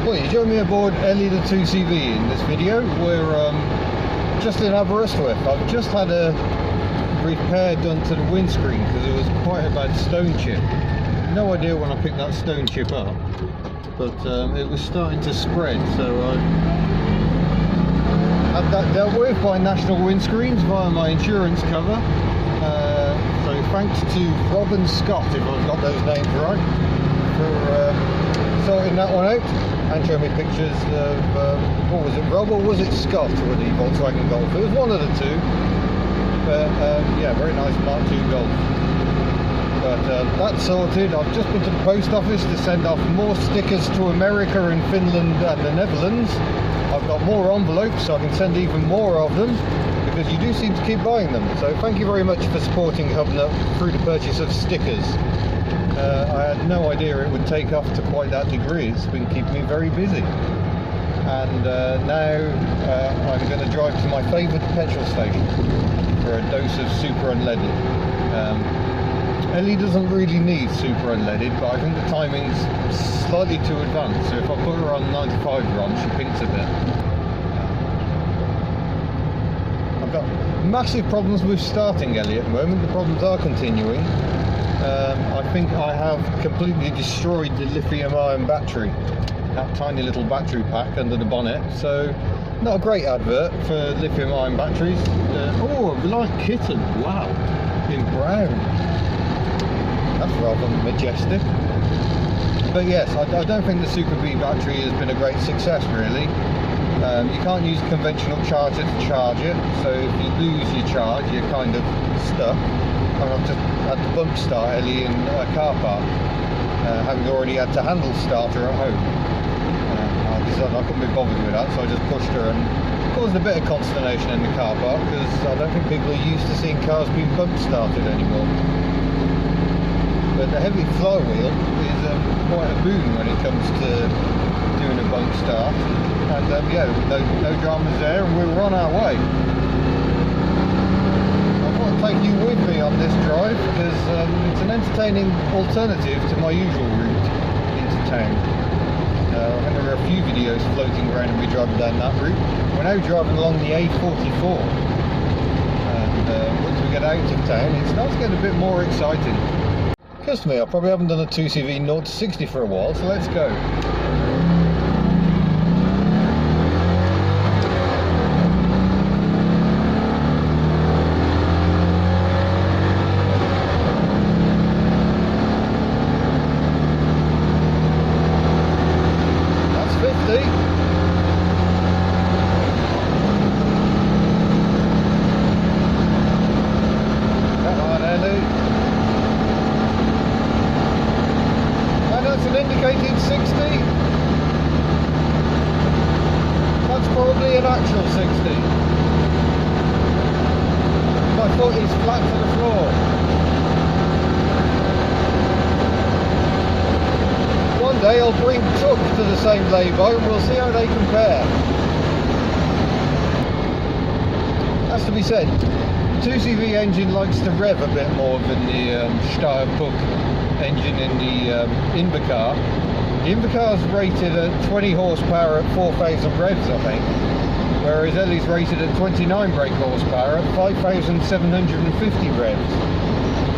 Well, you join me aboard Elly the 2CV in this video. We're just in Aberystwyth. I've just had a repair done to the windscreen because it was quite a bad stone chip. No idea when I picked that stone chip up, but it was starting to spread, so I had that dealt with by National Windscreens via my insurance cover. So thanks to Rob and Scott, if I've got those names right, for sorting that one out and showing me pictures of, what was it, Rob or was it Scott with the Volkswagen Golf? It was one of the two, but yeah, very nice Mark II Golf. But that's sorted. I've just been to the post office to send off more stickers to America and Finland and the Netherlands. I've got more envelopes, so I can send even more of them, because you do seem to keep buying them. So thank you very much for supporting Hubnut through the purchase of stickers. I had no idea it would take off to quite that degree. It's been keeping me very busy. And now I'm going to drive to my favourite petrol station for a dose of super unleaded. Elly doesn't really need super unleaded, but I think the timing's slightly too advanced, so if I put her on 95 ROM, she pinks a bit. I've got massive problems with starting Elly at the moment. The problems are continuing. I think I have completely destroyed the lithium-ion battery, that tiny little battery pack under the bonnet, so not a great advert for lithium-ion batteries. Oh, a light kitten, wow, in brown. That's rather majestic. But yes, I don't think the Super B battery has been a great success really. You can't use a conventional charger to charge it, so if you lose your charge you're kind of stuck. I've just had to bump start Elly in a car park, having already had to handle start her at home. I decided I couldn't be bothered with that, so I just pushed her and caused a bit of consternation in the car park, because I don't think people are used to seeing cars being bump started anymore. But the heavy flywheel is quite a boon when it comes to doing a bump start, and yeah, no dramas there, and we were on our way. I thought I'd take you with me on this drive because it's an entertaining alternative to my usual route into town. I think there are a few videos floating around and we driving down that route. We're now driving along the A44, and once we get out of town it starts getting a bit more exciting. Trust me, I probably haven't done a 2CV 0 to 60 for a while, so let's go. That's 50. Come on, Elly. That's an indicated 60. That's probably an actual 60. My foot is flat to the floor. One day I'll bring truck to the same lay-by and we'll see how they compare. Has to be said, 2CV engine likes to rev a bit more than the Steyr-Puck engine in the Invercar. The Invercar is rated at 20 horsepower at 4,000 revs, I think, whereas Elly's rated at 29 brake horsepower at 5,750 revs.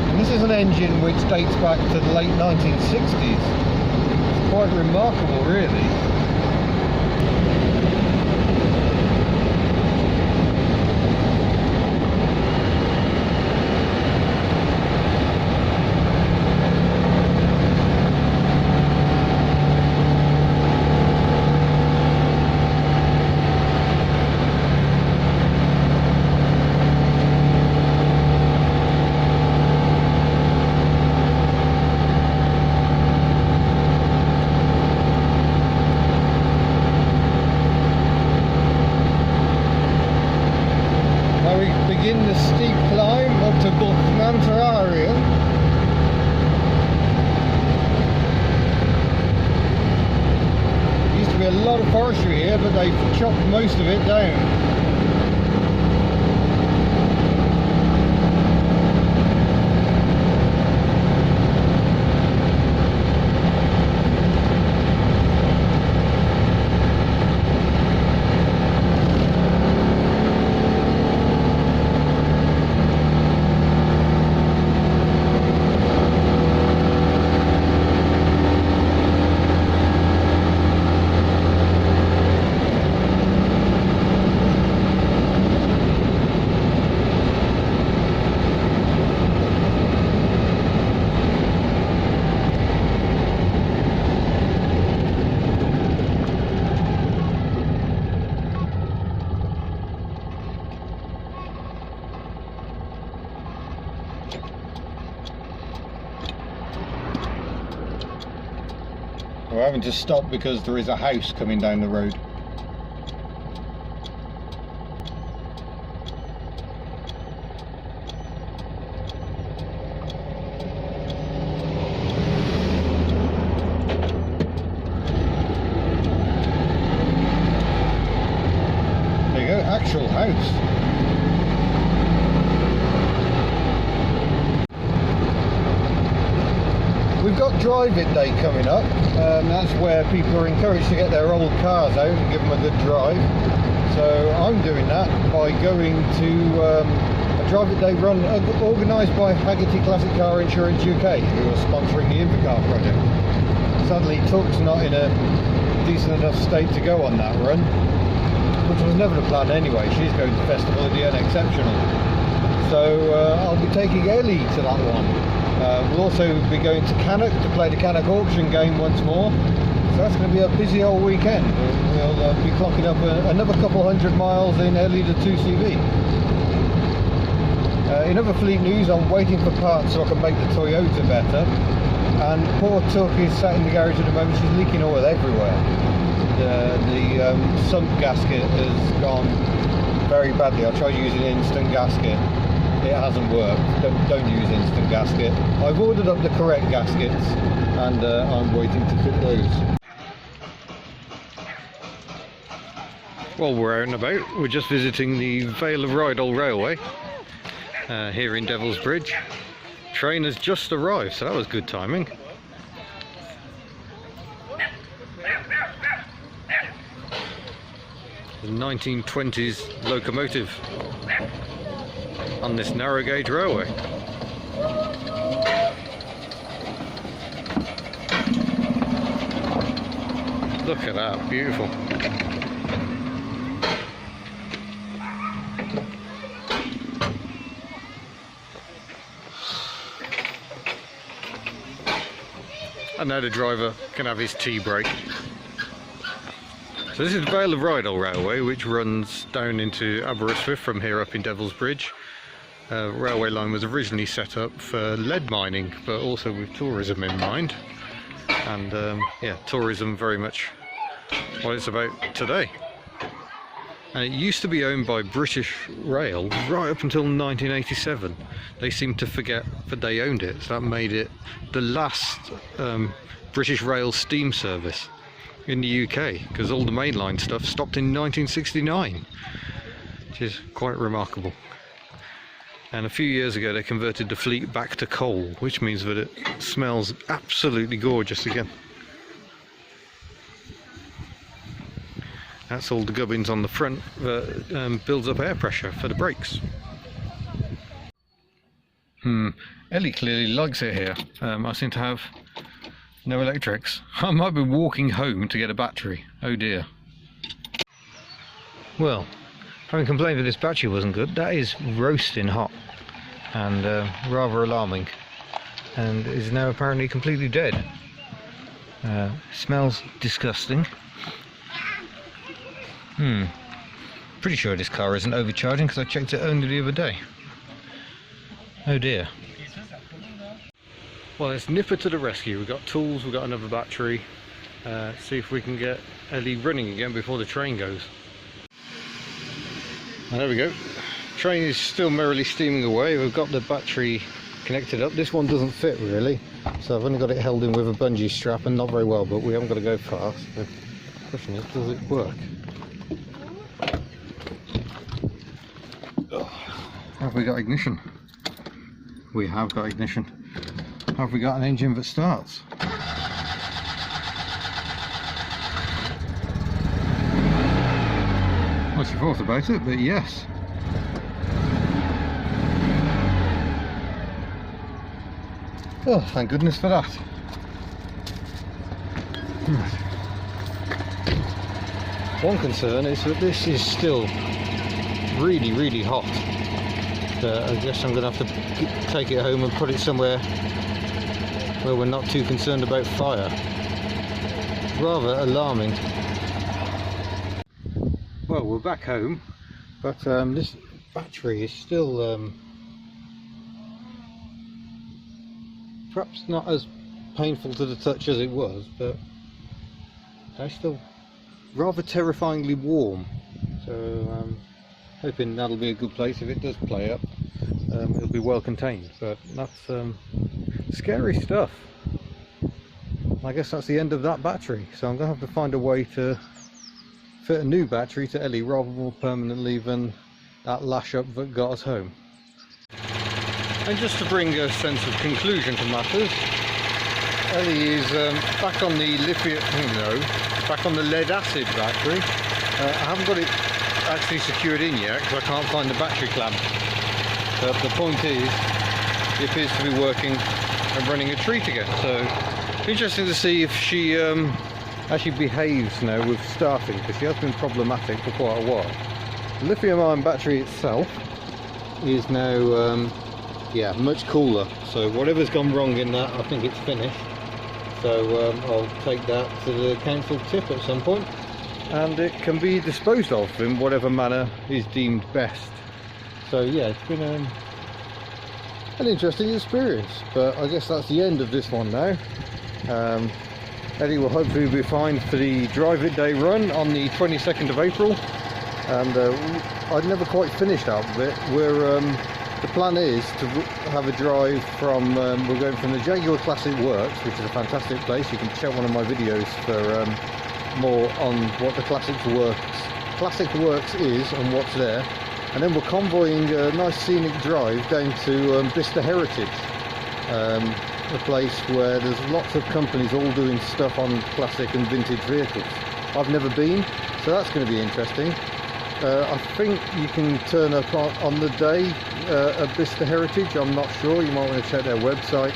And this is an engine which dates back to the late 1960s. It's quite remarkable, really. Begin the steep climb up to Bothnanterarian. Used to be a lot of forestry here, but they've chopped most of it down. having to stop because there is a house coming down the road. There you go, actual house. We've got drive-in day coming up. That's where people are encouraged to get their old cars out and give them a good drive. So I'm doing that by going to a drive-in day run organised by Haggerty Classic Car Insurance UK, who are sponsoring the Invercar project. Sadly, Tuck's not in a decent enough state to go on that run, which was never the plan anyway. She's going to Festival of the Unexceptional. So I'll be taking Elly to that one. We'll also be going to Cannock to play the Cannock auction game once more. So that's going to be a busy old weekend. We'll be clocking up another couple 100 miles in Elly the 2CV. In other fleet news, I'm waiting for parts so I can make the Toyota better. And poor Tuck is sat in the garage at the moment. She's leaking oil everywhere. The sump gasket has gone very badly. I tried using an instant gasket. It hasn't worked. Don't use instant gasket. I've ordered up the correct gaskets and I'm waiting to fit those. While we're out and about, we're just visiting the Vale of Rheidol Railway here in Devil's Bridge. Train has just arrived, so that was good timing. The 1920s locomotive on this narrow gauge railway. Look at that, beautiful. And now the driver can have his tea break. So this is the Vale of Rheidol Railway, which runs down into Aberystwyth from here up in Devil's Bridge. Railway line was originally set up for lead mining, but also with tourism in mind. And yeah, tourism very much what it's about today. And it used to be owned by British Rail right up until 1987. They seemed to forget that they owned it, so that made it the last British Rail steam service in the UK, because all the mainline stuff stopped in 1969, which is quite remarkable. And a few years ago they converted the fleet back to coal, which means that it smells absolutely gorgeous again. That's all the gubbins on the front that builds up air pressure for the brakes. Elly clearly likes it here. I seem to have no electrics. I might be walking home to get a battery. Oh dear. Well, having complained that this battery wasn't good, that is roasting hot and rather alarming, and is now apparently completely dead. Smells disgusting. Pretty sure this car isn't overcharging because I checked it only the other day. Oh dear. Well, let's nip her to the rescue. We've got tools, we've got another battery. See if we can get Elly running again before the train goes. And there we go. Train is still merrily steaming away. We've got the battery connected up. This one doesn't fit really, so I've only got it held in with a bungee strap, and not very well, but we haven't got to go fast. The question is, does it work? Have we got ignition? We have got ignition. Have we got an engine that starts? Not sure thought about it, but yes. Oh, thank goodness for that. One concern is that this is still really, really hot. I guess I'm going to have to take it home and put it somewhere where we're not too concerned about fire. Rather alarming. Well, we're back home, but this battery is still perhaps not as painful to the touch as it was, but It's still rather terrifyingly warm, so hoping that'll be a good place. If it does play up, it'll be well contained, but that's scary stuff. I guess that's the end of that battery, so I'm going to have to find a way to fit a new battery to Elly rather more permanently than that lash up that got us home. And just to bring a sense of conclusion to matters, Elly is back on the back on the lead acid battery. I haven't got it actually secured in yet because I can't find the battery clamp. But the point is, it appears to be working and running a treat again. So interesting to see if she actually behaves now with starting, because she has been problematic for quite a while. The lithium-ion battery itself is now yeah, much cooler, so whatever's gone wrong in that, I think it's finished. So I'll take that to the council tip at some point, and it can be disposed of in whatever manner is deemed best. So yeah, it's been an interesting experience, but I guess that's the end of this one now. Elly will hopefully be fine for the Drive It Day run on the 22nd of April, and I'd never quite finished that bit. The plan is to have a drive from, we're going from the Jaguar Classic Works, which is a fantastic place. You can check one of my videos for more on what the Classic Works is and what's there. And then we're convoying a nice scenic drive down to Bicester Heritage, a place where there's lots of companies all doing stuff on classic and vintage vehicles. I've never been, so that's going to be interesting. I think you can turn up on the day at Bicester Heritage. I'm not sure, you might want to check their website,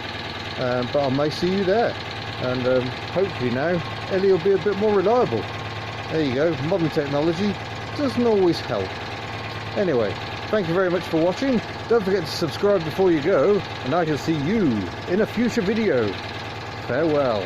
but I may see you there, and hopefully now Elly will be a bit more reliable. There you go, modern technology doesn't always help. Anyway, thank you very much for watching. Don't forget to subscribe before you go, and I shall see you in a future video. Farewell.